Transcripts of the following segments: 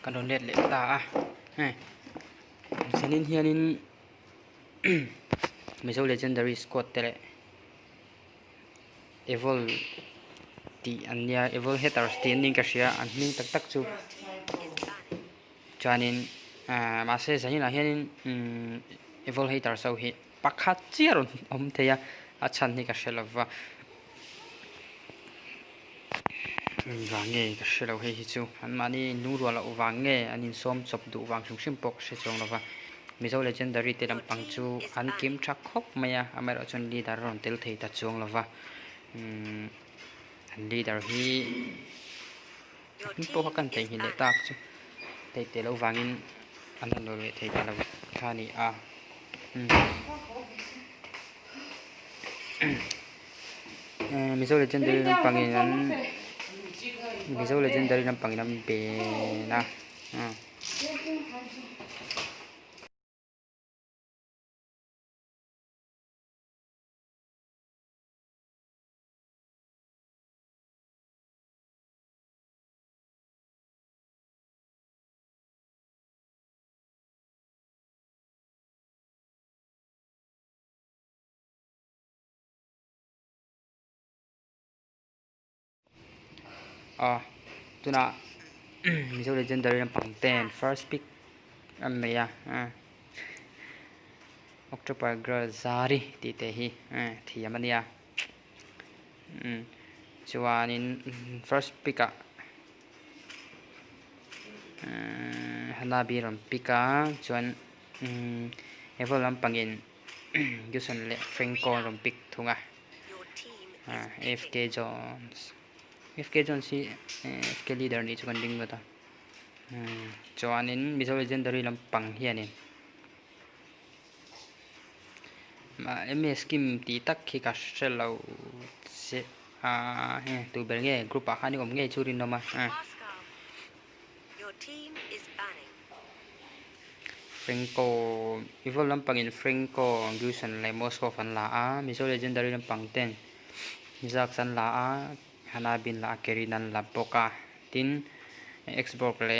kan don let le ta a senin hianin mizo legendary squad tele evil ti anya evil haters ti ning ka sia an ning tak tak chu chanin ma se zahin la hianin evil haters so hi pakhat chiaron theya achan ni ka selawa wange ka selo he hi chu an mani nungro la wange anin som chop du wang sum pok se chong lawa mizo legendary te lam pang chu an kim thak khop maya amara chon leader ron tel thei ta chong lawa leader hi po kan te hi le tak chu te lo wangin an lo le thei ta lawa khani a mizo legendary lam pangin an mizo legendary lam pangin am be na tuna mizo legendary lam pang 10 first pick am meya October girl zari ti te hi thi amania chuanin first pick a hanabi ram pick a chuan evil lam pangin Guson le Franco ram pick thunga FK Jones si FK leader ni chuan ding bata chuanin mizo legendary lam pang hianin MS kim ti tak khi ka selo se tu berge group a khani om nge churin noma Franco evil lam pangin Franco Guson le Moscow fan la mizo legendary lam pang 10 Jackson la Hanabin la Kerinan la Boka tin Xbox le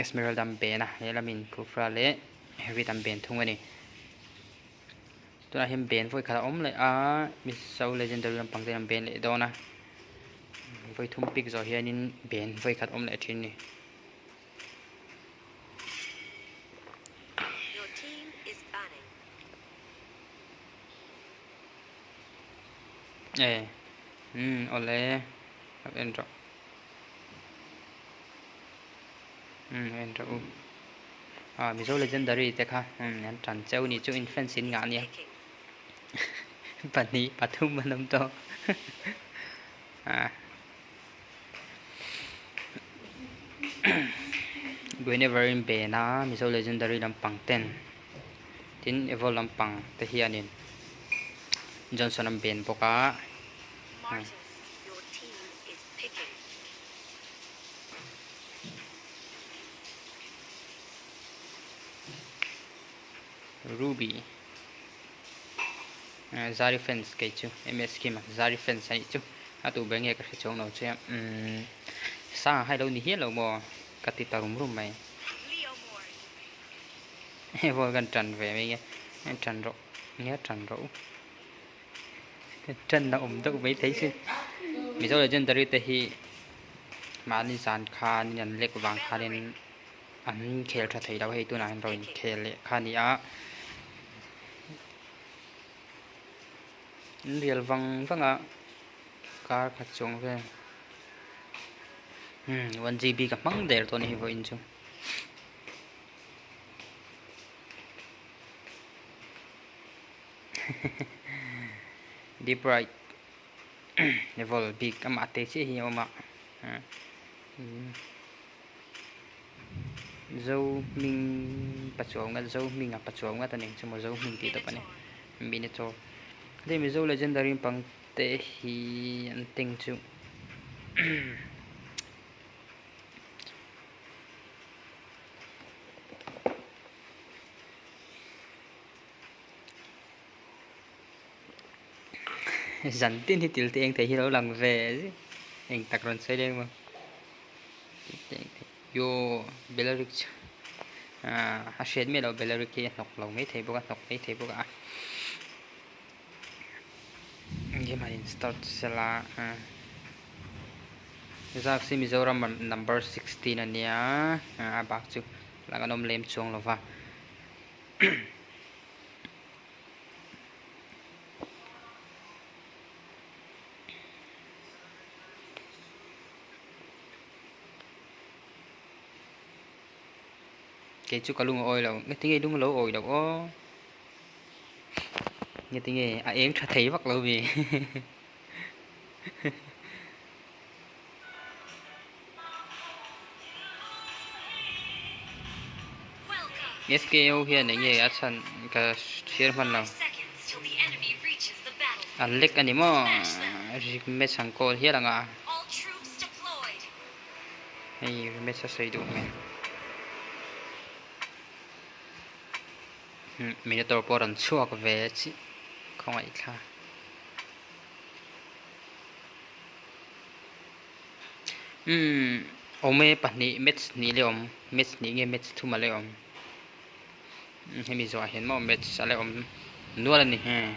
Esmeralda Bena Yelamin Kufra le Heavy tam ben thungani tuna him ben voi khala om le mizo legendary lam pang ten ben le dona voi thum pick zo hianin ben voi khat om le thin ni ole entro mizo legendary te kha an tran cheu ni chu influence in nga ni pani pathum manam to whenever in bena mizo legendary lam pang 10 tin evil lam pang te hianin Johnson am ben boka Ruby Zari fence ke chu MS kim Zari fence ani chu atu benge ka chong no che sa hai lo ni hi lo mo kati tarum rum mai vô gần trần về mấy cái trần rộ nhớ trần rộ trần là tôi cũng mấy thấy chứ vì sao là chân tới đây thì mà đi sàn khan nhận lệ của vàng khan nên anh khéo cho thấy đâu hay tôi nào rồi khéo lệ khan đi á real vàng vàng ạ cả các chung về 1 GB cả măng để tôi này vô in chung deep right level big ama te chi hi ma dâu mình bắt chuồng ngắt dâu mình bắt chuồng ngắt tận chung một dâu mình tí tập này mình cho đây mình dâu legendary bằng te hi anh tinh chung dần tin thì tiểu anh thấy hi đâu lần về anh tạc rồi xây đây mà yo Belarus shed me lo Belarus kia nọc lâu mấy thầy bữa nọc mấy thầy bữa game này start sela Zak si Mizoram number 16 ania bak chu langanom lem chuang lova cái chú kalung oi lo nghe tiếng đúng lỗ oi đâu ó nghe tiếng em thấy vắt lâu vì SKO here này nghe asan ka share man nào anh lek anh mo me sang call here là ngà hay me sa say đủ me mình tổ bộ rắn chuột về chứ không ai cả ome pani match ni leom match ni nghe match thu mà leom hay mình rồi hiện mà match sao leom nua là nè ha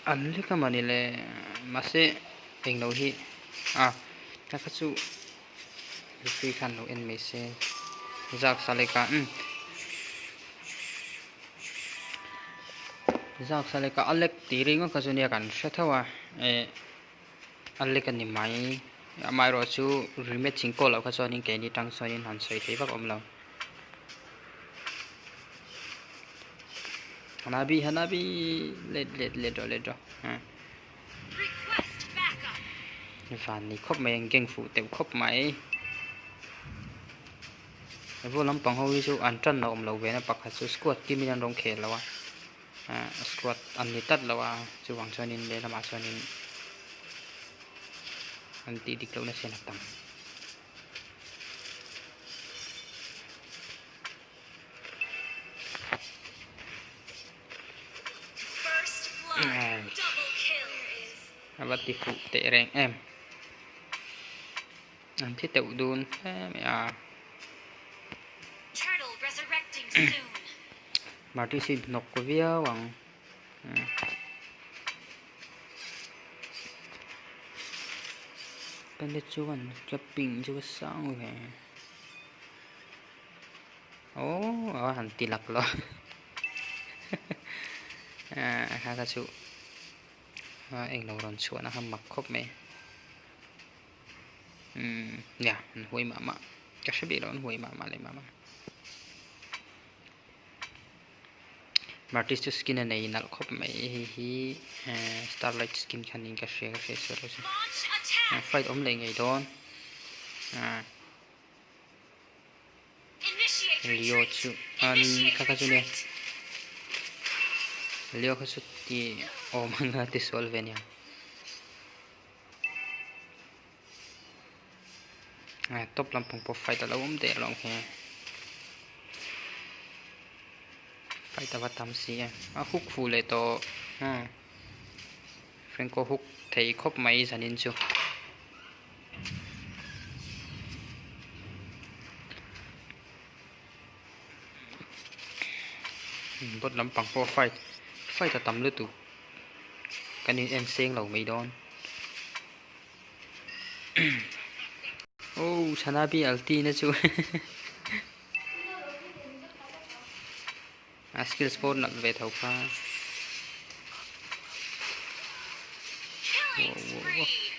anh lấy cái mà này là mà sẽ hình đầu hi các cái số free khăn đầu en mấy xe giặc sao lấy cả giặc sao lấy cả Alex tí riêng cái số này cần sẽ thâu Alex cái này mai rồi chú remake chính cô là cái số này cái đi tăng số này hẳn sấy thấy bác ông lâu Hanabi let rồi phản này khóc mày kinh phụ tiểu khóc mày vô lắm bằng hôi số ăn chân là ông lâu về nó bạc hạt số squat kim mình rong khề là squat ăn đi tắt là chú hoàng cho nên để làm ăn cho nên ăn tí đi lâu nó sẽ nạp tăng bắt đi phụ tệ rèn em anh thiết tiểu đun mẹ mà tôi xin nộp của vía bằng bên đây chú anh cho pin chú sáng rồi ở hành tì lạc lo hai cái chú anh đầu đòn chuột nó hâm mặc khóc mẹ huôi mà chắc sẽ bị đó huôi mà lại mà Martis skin này nal khóc mẹ hi Starlight skin khanin ka share rồi fight om lên ngày đó Leo chu kakak chu ne Leo ka chu ti omanga ti solve nya top lampang po fight ala de long he fight ta tam si hook full le to Franco hook thấy khóc máy zanin chu bot lampang po fight ta tam lu tu cái này em xem lầu mấy đòn Hanabi alti na chu skill sport nặng về thầu pha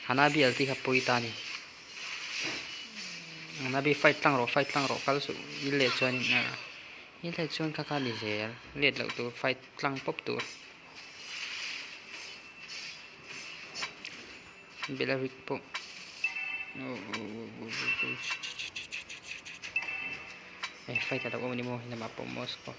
Hanabi alti hapoi tani Hanabi fight tang ro kal su ile chuan kaka ni zel let lo tu fight tang pop tu Belarus po fight ta ko ni mo na mapo Moscow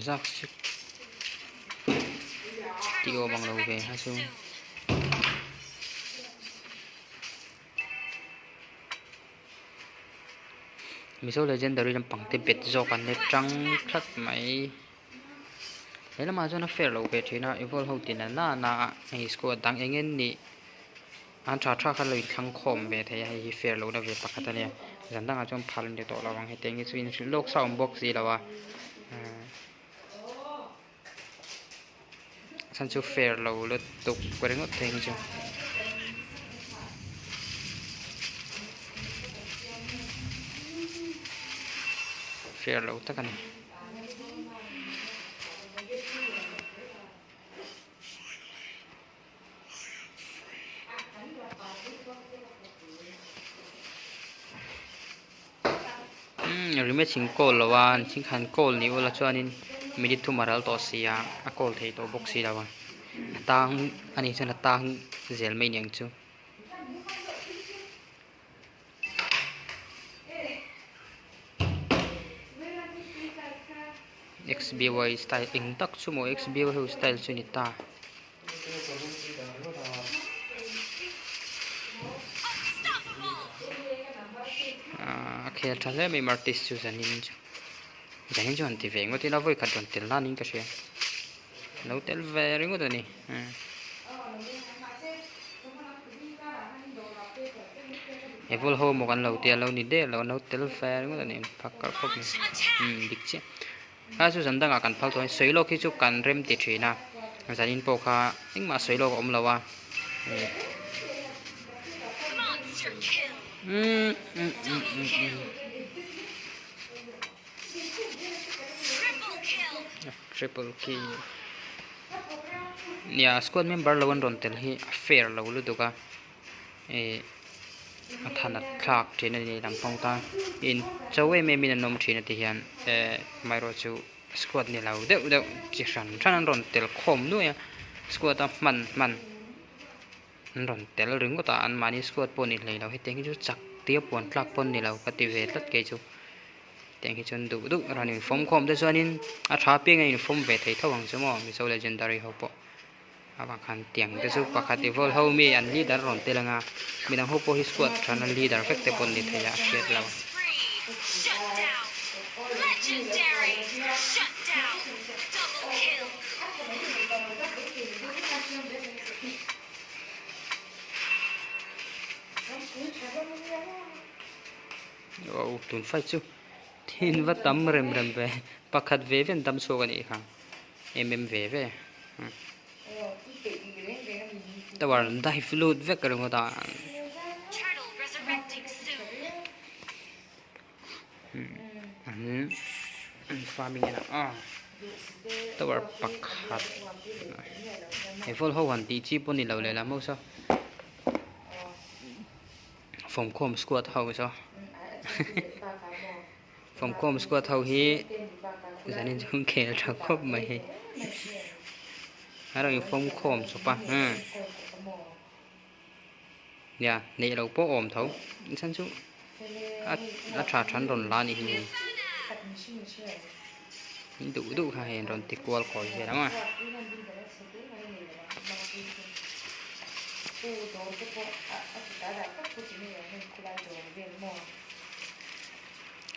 giặc tiêu bằng đầu về hai xung Missile Legendary làm bằng tiền bệt doกันđể trăng khát máy thế là mà cho nó fair lâu về thì nó evolve hậu tiền là na hay score tăng anh em nị anh trả trả khá lời thăng khom về thì hay fair lâu đó về bạc cái này dần đang ở trong phàn để tổ là bằng hay tiếng cái swing lốc sau box gì đâu à sân chơi fair lâu lượt tục cái đấy ngót thêm chứ fair lâu tất cả này rematch chính call là wa chính khăn call ni ola cho anh minute thu maral to sia a call thei to box si dawa tang ani chana tang zel mai nyang chu XBY style ing tak chu mo XBY style chu ni ta khe thale mai martis chu zanin chu anti ve ngoti na voi khat don tel na ning ka she lo tel ve ringo to ni evol ho mo kan lo tia lo ni de lo no tel ve ringo to ni phakar khop ni dik che a chu zan dang a kan phal thoi sei lo khi chu kan rem ti thina zanin po kha ing ma sei lo om lawa triple kill ya squad member lawan ron tel hi fair lo lu duka thana thak thina ni lam pong ta in chawe me min nom thina ti hian mai ro chu squad ni lau de chi ran ron tel khom nu ya squad ta man ron tel ring ko ta an mani squad pon ni lei lo he teng chu chak tia pon tlak pon ni lo ka ti ve lat ke chu teng hi chun du ranin form khom de chuanin a tha pe ngai form ve thei thawang chu mo Missile Legendary ho po abang khan tiang te chu pakhat evol ho mi an leader ron telanga minang ho po hi squad thana leader fek te pon ni theya shet law legendary shut down double kill oh tun phai chu thin va tam rem ve pakhat ve ven tam so ga ni kha ve ve tawar dai fluid ve ka ro ta farming na tawar pakhat evol ho wan ti chi pon ni lo le la mo so phòng khom squad hậu sao phòng khom squad hậu hi giờ nên chúng kể là khóc mày rồi phòng khom số pa nha này đâu có ổn thấu sẵn chú trả chắn đồn la này hình đủ hay đồn tịch qua khỏi vậy đó mà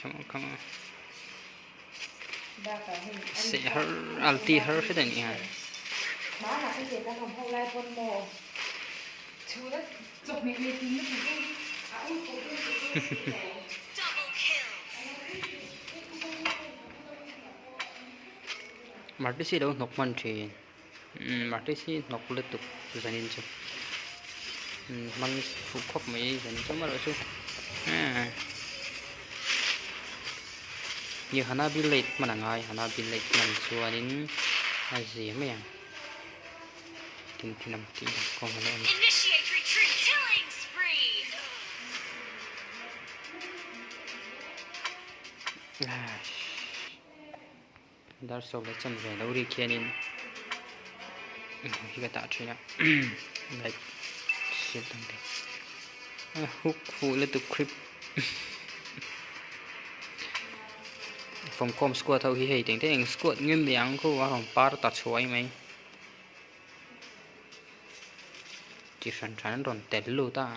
come on sẽ alti her phải đấy nha Martisi đâu nọc man thì Martisi nọc liên tục dần chứ man phục khóc mấy dần cho mà rồi chứ như hana billet mà ngai hana billet man chua đến gì mấy à tin nằm tin con nó dar so le chan ve lo ri khianin hi ka ta thina like shit tang te hook fu le tu creep phòng com squad thâu hi hei teng te eng squad ngem yang ko wa hong par ta chhuai mai chi san ron tel lu ta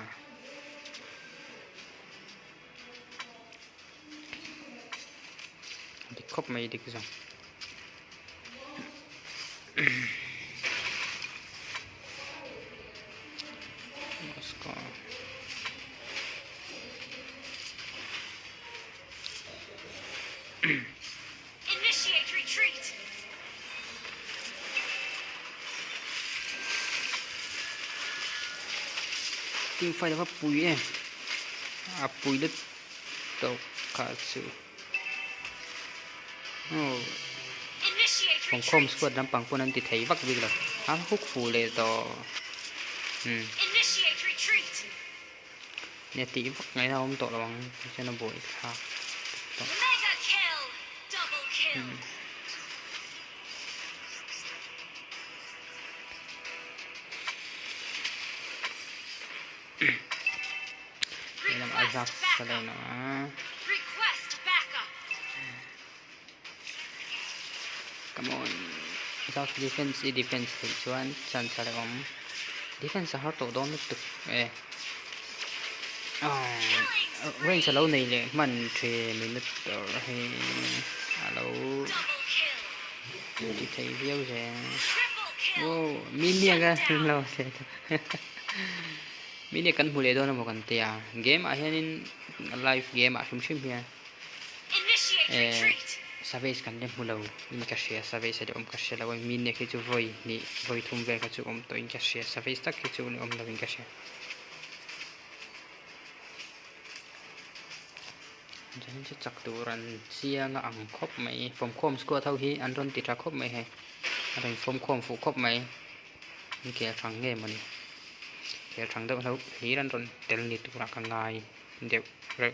khóc mày đi cái gì Moscow Initiate retreat. team fight apa pui pui đất tàu cả sự Initiate phòng com retreat. squad đám bằng quân anh thì thấy vắt việc là hút phù lệ to Initiate retreat. nè tí vắt ngày nào không tổ là bằng cho nó bội khác Mega kill. Double kill. đây là Isaac sau đây nó Request backup. come on Isaac defense thì chuan chance sau đây ông defense hard tổ đó mới được range lâu này lệ mình 3 minute hay alo Double kill. thì thấy video sẽ Triple kill. oh mini cái lâu sẽ mini kan hule do na mo kan tia game a hianin live game a shum shim hia Initiate retreat. service kan dem hulo in ka share service de ka share lawa min ne ke chu voi ni voi thum ve ka chu to in ka share service tak ke chu ni lo in ka share jan chu chak tu ran chiang ang khop mai from com score thau hi an ron ti tra khop mai he an from com fu khop mai ni ke phang nge mani ke thang đâu đâu hí ran ron tel ni tu ra ka ngai deu re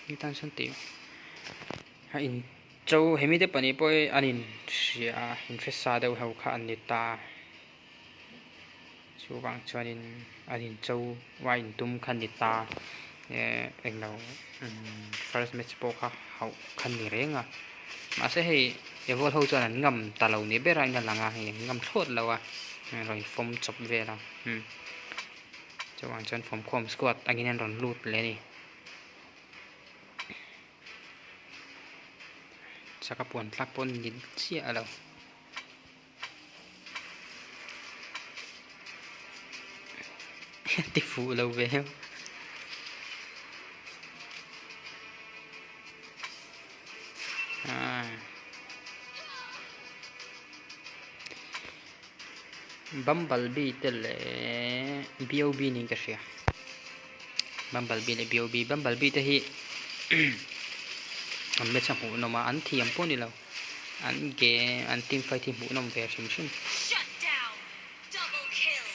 ni tan san ti ha in châu hemi de pani poi anin sia in fesa deu hau kha an ni ta chu bang chuanin anin châu wa in tum khan ni ta eng lo first match po kha hau khan ni renga mà sẽ hay evol hậu cho nên ngầm ta lâu ní biết ra anh là hay ngầm thốt lâu rồi phong chụp về là cho bạn chân phong com squat anh em còn lút lên đi chắc các buồn lắc buồn nhìn chia đâu tỷ phú lâu về Bumblebee tele BOB ning ka siya Bumblebee le BOB Bumblebee te hi am me cha hu no ma an thiam po ni lo an ge an team fight hi hu nom ve sim sim Shut down. Double kill.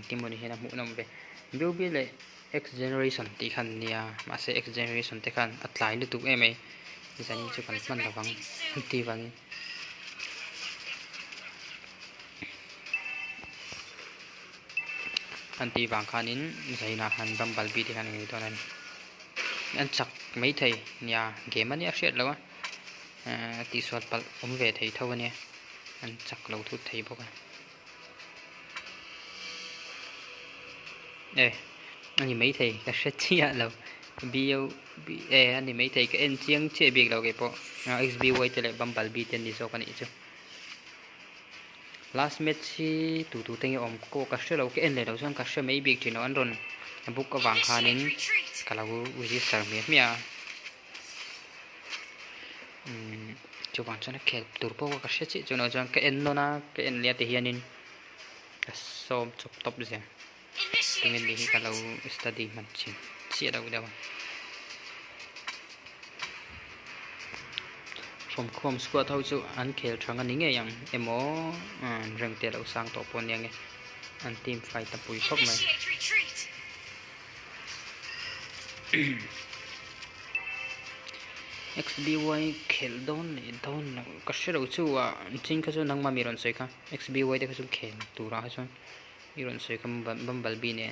team mo ni hena hu nom ve BOB le X generation ti khan nia ma se X generation te khan atlai lu tu em ai design chu kan man la wang ti wang anti vàng khanin zaina han Bumblebee thì khan ni to nan an chak mấy thầy nhà game ani akhet lawa ti swat pal về thầy thâu ania an chak lo thu thầy boka anh mấy thầy cái set chia lâu bio anh mấy thầy cái en chiang che big lâu cái po XBY tele Bumblebee ten đi so kan ichu last match si tu teng om ko ka shelo ke en le lo sang ka she mai big thino an ron book ka wang khanin kalau uji sar me mia chu wang chana ke turbo ka she chi chu no jang ke en no na ke en le te hianin som chop top je tengin di kalau study man chi chi đâu đâu from com squad thau chu an khel thang ani nge yang emo reng te lo sang to pon yang an team fight ta pui khop mai XBY khel don le don la ka shero chu a ching ka chu nang ma mi ron soi kha XBY de ka chu khel tu ra ha chu mi ron soi kam Bumblebee ne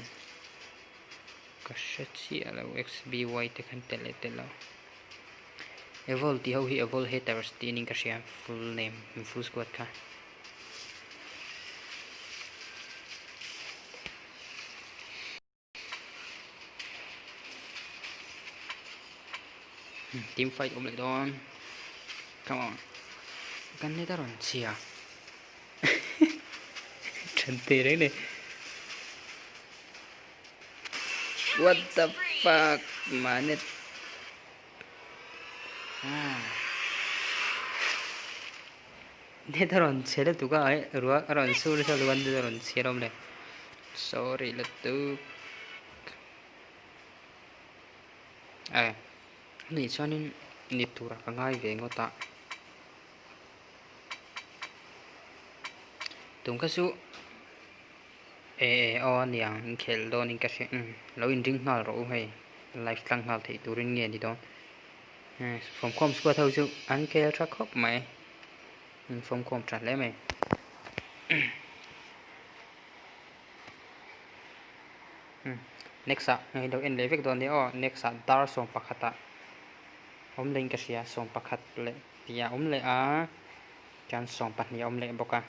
ka shachi ala XBY te khan tele telo evol ti ho hi evol haters ti ning ka shia full name full squad kha team fight lại đó. Come on. Kan ni taron sia. Cantik đấy này. What the fuck, man it. Ni taron sia tu ka ai ruak aron sur sa luan tu taron sia rom le. Sorry là tu. Ni cho nên ni tu ra ka ngai ve ngota. Tung ka su on yang khel don in ka se lo in ring ngal ro hay life tlang ngal thì tu ring nghe đi don phòng com score thâu su an ke tra khop mày phòng com trả lấy mày next a do en levek don dia next a dar song pakhata om ling ka sia song pakhat le tia om le a kan song pat ni om le boka